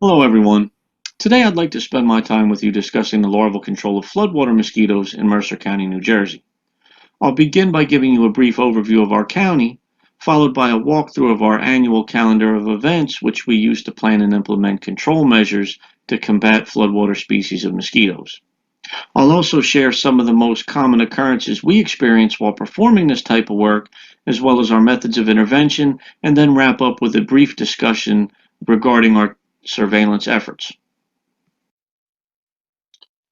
Hello everyone. Today I'd like to spend my time with you discussing the larval control of floodwater mosquitoes in Mercer County, New Jersey. I'll begin by giving you a brief overview of our county, followed by a walkthrough of our annual calendar of events which we use to plan and implement control measures to combat floodwater species of mosquitoes. I'll also share some of the most common occurrences we experience while performing this type of work, as well as our methods of intervention, and then wrap up with a brief discussion regarding our surveillance efforts.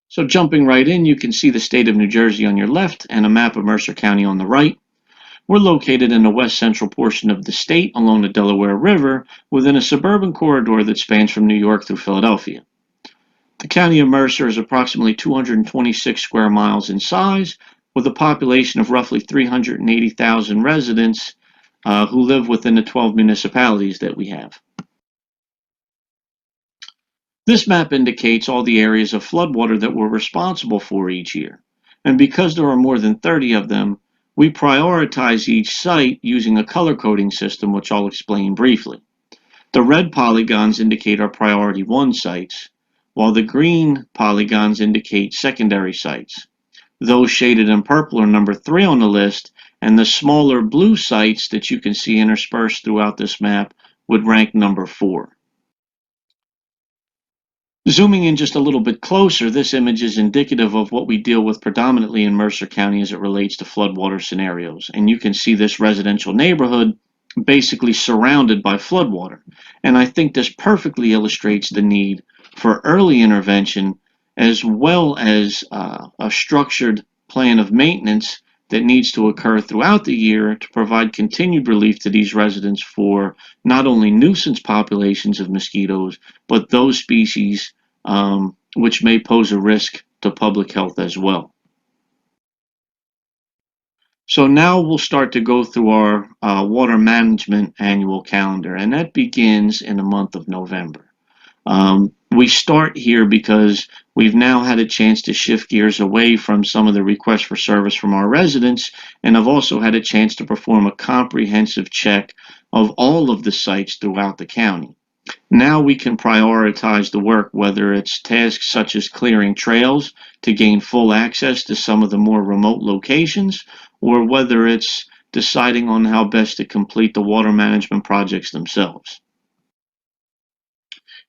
So jumping right in, you can see the state of New Jersey on your left and a map of Mercer County on the right. We're located in the west central portion of the state along the Delaware River within a suburban corridor that spans from New York through Philadelphia. The county of Mercer is approximately 226 square miles in size, with a population of roughly 380,000 residents who live within the 12 municipalities that we have. This map indicates all the areas of floodwater that we're responsible for each year. And because there are more than 30 of them, we prioritize each site using a color coding system, which I'll explain briefly. The red polygons indicate our priority 1 sites, while the green polygons indicate secondary sites. Those shaded in purple are number 3 on the list, and the smaller blue sites that you can see interspersed throughout this map would rank number 4. Zooming in just a little bit closer, this image is indicative of what we deal with predominantly in Mercer County as it relates to floodwater scenarios. And you can see this residential neighborhood basically surrounded by floodwater. And I think this perfectly illustrates the need for early intervention as well as a structured plan of maintenance that needs to occur throughout the year to provide continued relief to these residents for not only nuisance populations of mosquitoes, but those species which may pose a risk to public health as well. So now we'll start to go through our water management annual calendar, and that begins in the month of November. We start here because we've now had a chance to shift gears away from some of the requests for service from our residents, and I've also had a chance to perform a comprehensive check of all of the sites throughout the county. Now we can prioritize the work, whether it's tasks such as clearing trails to gain full access to some of the more remote locations, or whether it's deciding on how best to complete the water management projects themselves.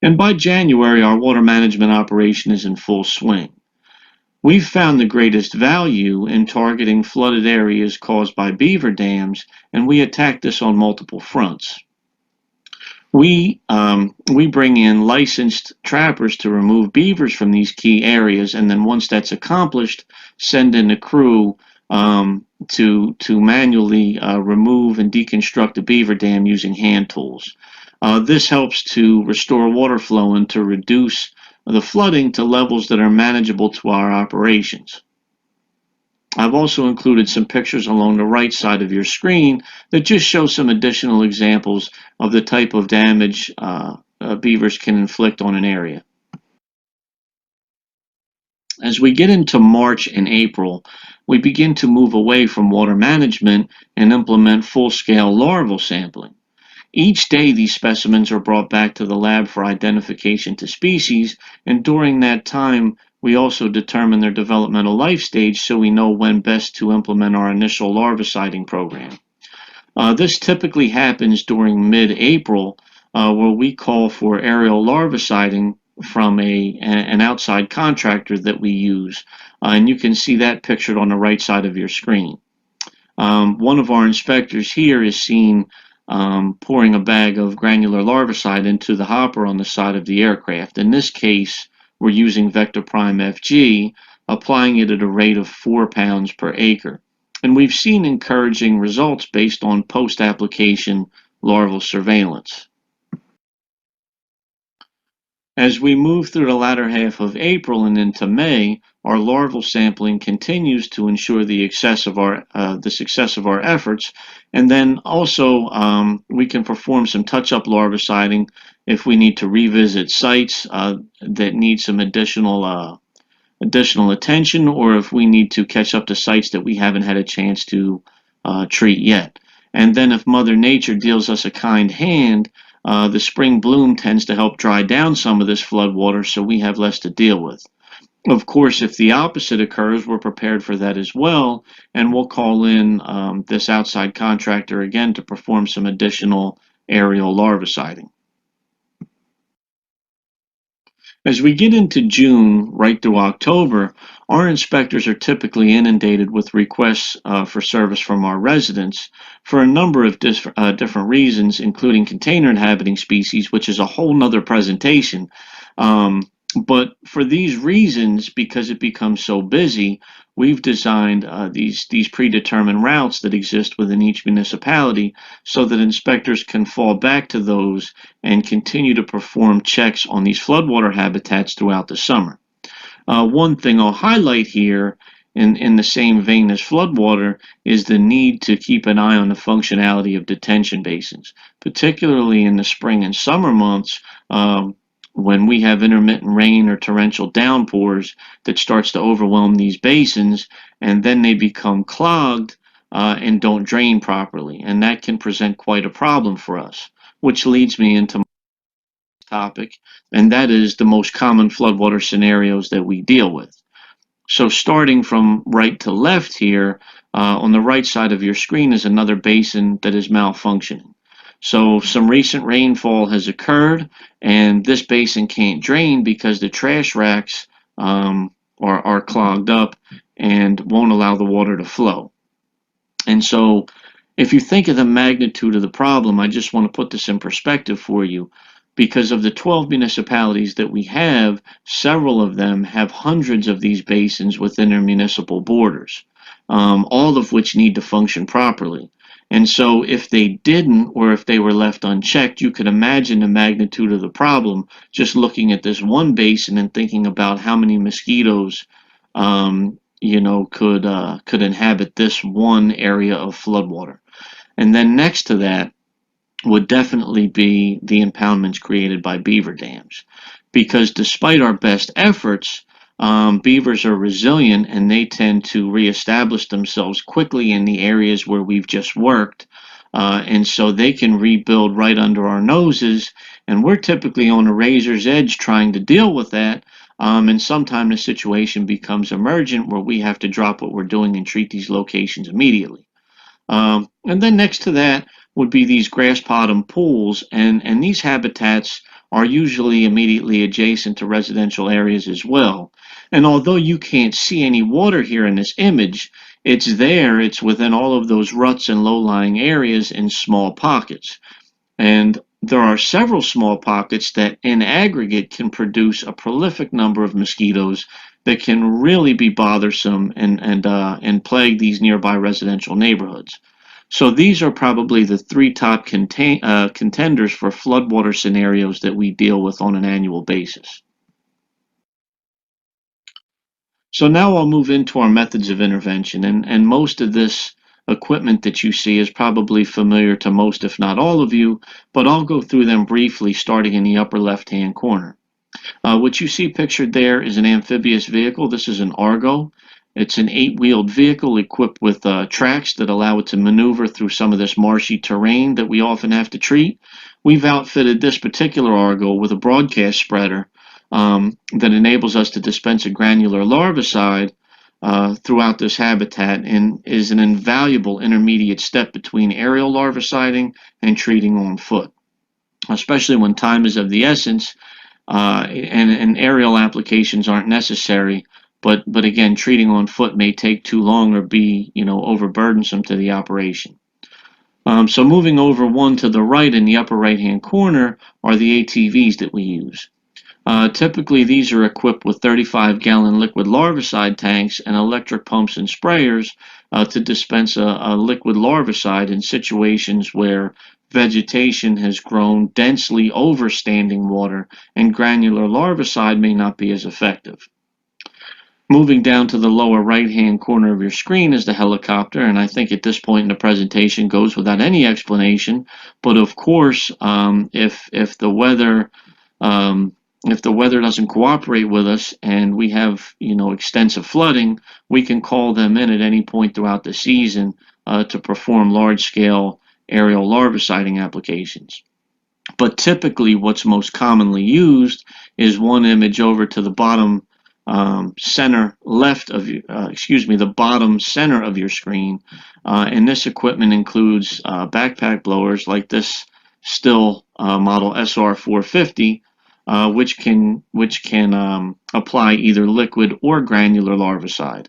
And by January, our water management operation is in full swing. We've found the greatest value in targeting flooded areas caused by beaver dams, and we attack this on multiple fronts. We bring in licensed trappers to remove beavers from these key areas, and then once that's accomplished, send in a crew to manually remove and deconstruct the beaver dam using hand tools. This helps to restore water flow and to reduce the flooding to levels that are manageable to our operations. I've also included some pictures along the right side of your screen that just show some additional examples of the type of damage beavers can inflict on an area. As we get into March and April, we begin to move away from water management and implement full-scale larval sampling. Each day, these specimens are brought back to the lab for identification to species, and during that time, we also determine their developmental life stage so we know when best to implement our initial larviciding program. This typically happens during mid-April, where we call for aerial larviciding from an outside contractor that we use, and you can see that pictured on the right side of your screen. One of our inspectors here is seen pouring a bag of granular larvicide into the hopper on the side of the aircraft. In this case, we're using Vector Prime FG, applying it at a rate of 4 pounds per acre. And we've seen encouraging results based on post-application larval surveillance. As we move through the latter half of April and into May, our larval sampling continues to ensure the success of our efforts, and then also we can perform some touch-up larviciding if we need to revisit sites that need some additional attention, or if we need to catch up to sites that we haven't had a chance to treat yet. And then if Mother Nature deals us a kind hand, The spring bloom tends to help dry down some of this flood water, so we have less to deal with. Of course, if the opposite occurs, we're prepared for that as well, and we'll call in this outside contractor again to perform some additional aerial larviciding. As we get into June right through October, our inspectors are typically inundated with requests for service from our residents for a number of different reasons, including container inhabiting species, which is a whole nother presentation. Um, but for these reasons, because it becomes so busy, we've designed these predetermined routes that exist within each municipality so that inspectors can fall back to those and continue to perform checks on these floodwater habitats throughout the summer. One thing I'll highlight here in the same vein as floodwater is the need to keep an eye on the functionality of detention basins, particularly in the spring and summer months when we have intermittent rain or torrential downpours that starts to overwhelm these basins, and then they become clogged and don't drain properly, and that can present quite a problem for us, which leads me into topic, and that is the most common floodwater scenarios that we deal with. So starting from right to left here, on the right side of your screen is another basin that is malfunctioning. So some recent rainfall has occurred, and this basin can't drain because the trash racks are clogged up and won't allow the water to flow. And so if you think of the magnitude of the problem, I just want to put this in perspective for you. Because of the 12 municipalities that we have, several of them have hundreds of these basins within their municipal borders, all of which need to function properly. And so if they didn't, or if they were left unchecked, you could imagine the magnitude of the problem just looking at this one basin and thinking about how many mosquitoes could inhabit this one area of floodwater. And then next to that would definitely be the impoundments created by beaver dams. Because despite our best efforts, beavers are resilient and they tend to reestablish themselves quickly in the areas where we've just worked. And so they can rebuild right under our noses, and we're typically on a razor's edge trying to deal with that. And sometimes the situation becomes emergent where we have to drop what we're doing and treat these locations immediately. And then next to that would be these grass bottom pools, and these habitats are usually immediately adjacent to residential areas as well. And although you can't see any water here in this image, it's there, it's within all of those ruts and low-lying areas in small pockets. And there are several small pockets that in aggregate can produce a prolific number of mosquitoes that can really be bothersome and plague these nearby residential neighborhoods. So these are probably the three top contenders for floodwater scenarios that we deal with on an annual basis. So now I'll move into our methods of intervention, and most of this equipment that you see is probably familiar to most, if not all of you, but I'll go through them briefly starting in the upper left-hand corner. What you see pictured there is an amphibious vehicle. This is an Argo. It's an 8-wheeled vehicle equipped with tracks that allow it to maneuver through some of this marshy terrain that we often have to treat. We've outfitted this particular Argo with a broadcast spreader that enables us to dispense a granular larvicide throughout this habitat and is an invaluable intermediate step between aerial larviciding and treating on foot, especially when time is of the essence and aerial applications aren't necessary. But again, treating on foot may take too long or be overburdensome to the operation. So moving over one to the right in the upper right hand corner are the ATVs that we use. Typically, these are equipped with 35-gallon liquid larvicide tanks and electric pumps and sprayers to dispense a liquid larvicide in situations where vegetation has grown densely over standing water and granular larvicide may not be as effective. Moving down to the lower right-hand corner of your screen is the helicopter, and I think at this point in the presentation goes without any explanation. But of course, if the weather doesn't cooperate with us and we have extensive flooding, we can call them in at any point throughout the season to perform large-scale aerial larviciding applications. But typically what's most commonly used is one image over to the bottom center left of your, the bottom center of your screen. And this equipment includes backpack blowers like this still model SR450, which can apply either liquid or granular larvicide.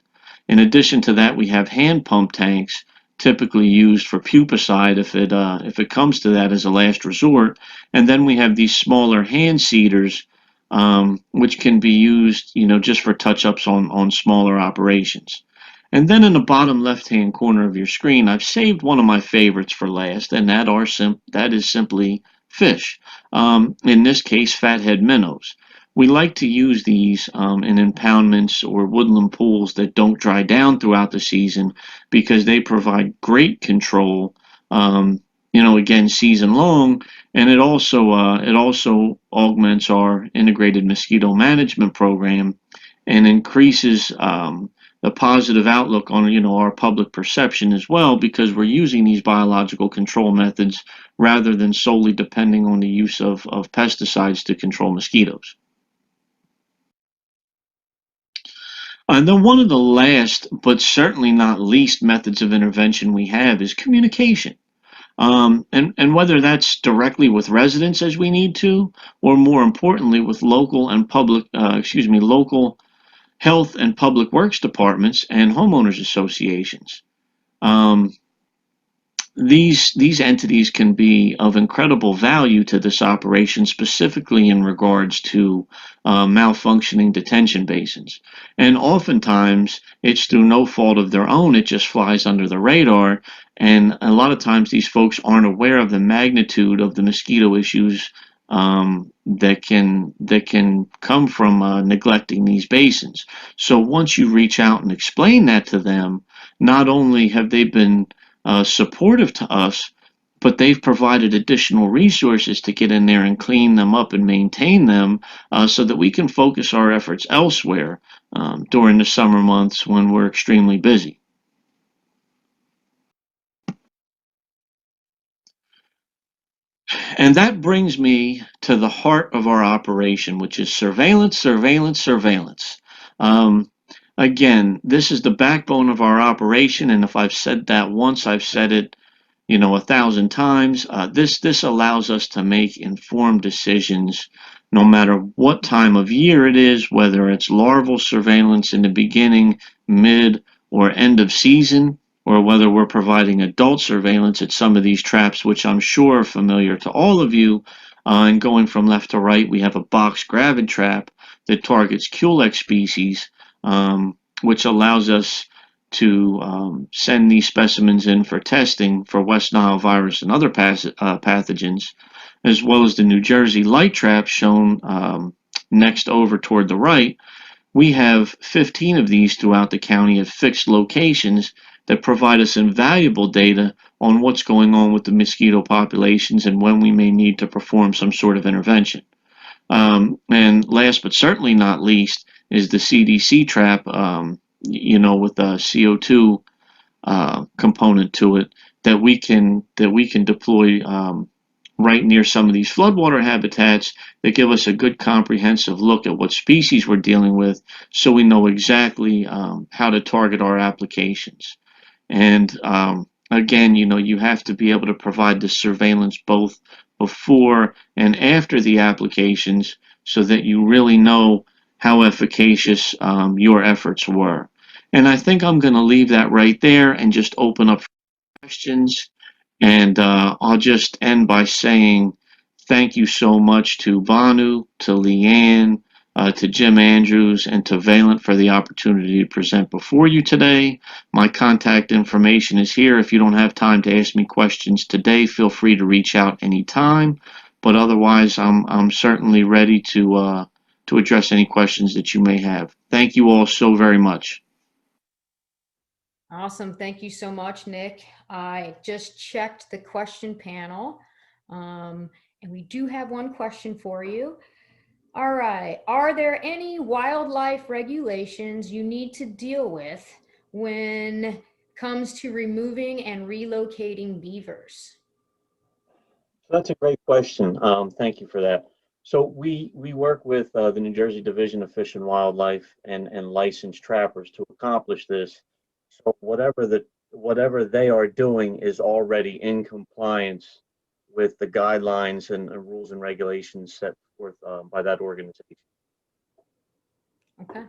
In addition to that, we have hand pump tanks typically used for pupicide if it comes to that as a last resort. And then we have these smaller hand seeders, which can be used, just for touch-ups on smaller operations. And then in the bottom left-hand corner of your screen, I've saved one of my favorites for last, and that is simply fish. In this case, fathead minnows. We like to use these in impoundments or woodland pools that don't dry down throughout the season because they provide great control, again, season long, and it also augments our integrated mosquito management program and increases the positive outlook on our public perception as well, because we're using these biological control methods rather than solely depending on the use of pesticides to control mosquitoes. And then one of the last, but certainly not least, methods of intervention we have is communication. And whether that's directly with residents as we need to, or more importantly, with local health and public works departments and homeowners associations. Um, these entities can be of incredible value to this operation, specifically in regards to malfunctioning detention basins. And oftentimes, it's through no fault of their own, it just flies under the radar. And a lot of times, these folks aren't aware of the magnitude of the mosquito issues that can come from neglecting these basins. So once you reach out and explain that to them, not only have they been supportive to us, but they've provided additional resources to get in there and clean them up and maintain them, so that we can focus our efforts elsewhere during the summer months when we're extremely busy. And that brings me to the heart of our operation, which is surveillance, surveillance, surveillance. Um, Again, this is the backbone of our operation, and if I've said that once, I've said it 1,000 times. This allows us to make informed decisions no matter what time of year it is, whether it's larval surveillance in the beginning, mid, or end of season, or whether we're providing adult surveillance at some of these traps, which I'm sure are familiar to all of you. And going from left to right, we have a box gravid trap that targets Culex species, which allows us to send these specimens in for testing for West Nile virus and other pathogens, as well as the New Jersey light trap shown next over toward the right. We have 15 of these throughout the county at fixed locations that provide us invaluable data on what's going on with the mosquito populations and when we may need to perform some sort of intervention. And last but certainly not least is the CDC trap, with the CO2 component to it that we can deploy right near some of these floodwater habitats that give us a good comprehensive look at what species we're dealing with, so we know exactly how to target our applications. And again, you have to be able to provide the surveillance both before and after the applications so that you really know how efficacious your efforts were. And I think I'm going to leave that right there and just open up for questions. And I'll just end by saying thank you so much to Vanu, to Leanne, to Jim Andrews, and to Valent for the opportunity to present before you today. My contact information is here. If you don't have time to ask me questions today, feel free to reach out anytime. But otherwise, I'm certainly ready to address any questions that you may have. Thank you all so very much. Awesome. Thank you so much, Nick. I just checked the question panel, and we do have one question for you. All right. Are there any wildlife regulations you need to deal with when comes to removing and relocating beavers? So that's a great question. Thank you for that. So we work with the New Jersey Division of Fish and Wildlife and licensed trappers to accomplish this. So whatever they are doing is already in compliance with the guidelines and rules and regulations set forth by that organization. Okay.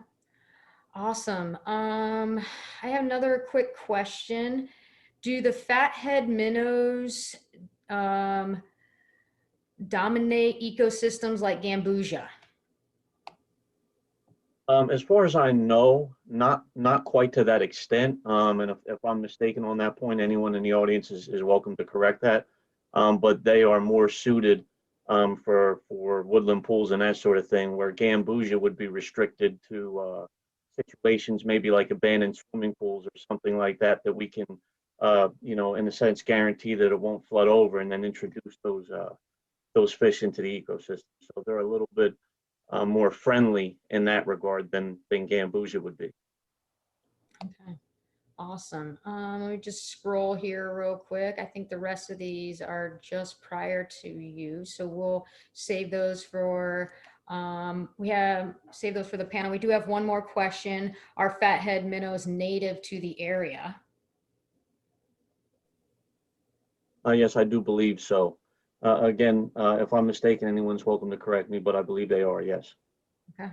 Awesome. I have another quick question. Do the fathead minnows um, dominate ecosystems like Gambusia? As far as I know, not quite to that extent. And if I'm mistaken on that point, anyone in the audience is welcome to correct that. But they are more suited for woodland pools and that sort of thing, where Gambusia would be restricted to situations maybe like abandoned swimming pools or something like that, that we can, in a sense, guarantee that it won't flood over, and then introduce those fish into the ecosystem. So they're a little bit more friendly in that regard than Gambusia would be. Okay. Awesome. Let me just scroll here real quick. I think the rest of these are just prior to you. So we'll save those for, we have save those for the panel. We do have one more question. Are fathead minnows native to the area? Yes, I do believe so. Again, if I'm mistaken, anyone's welcome to correct me, but I believe they are, yes. Okay.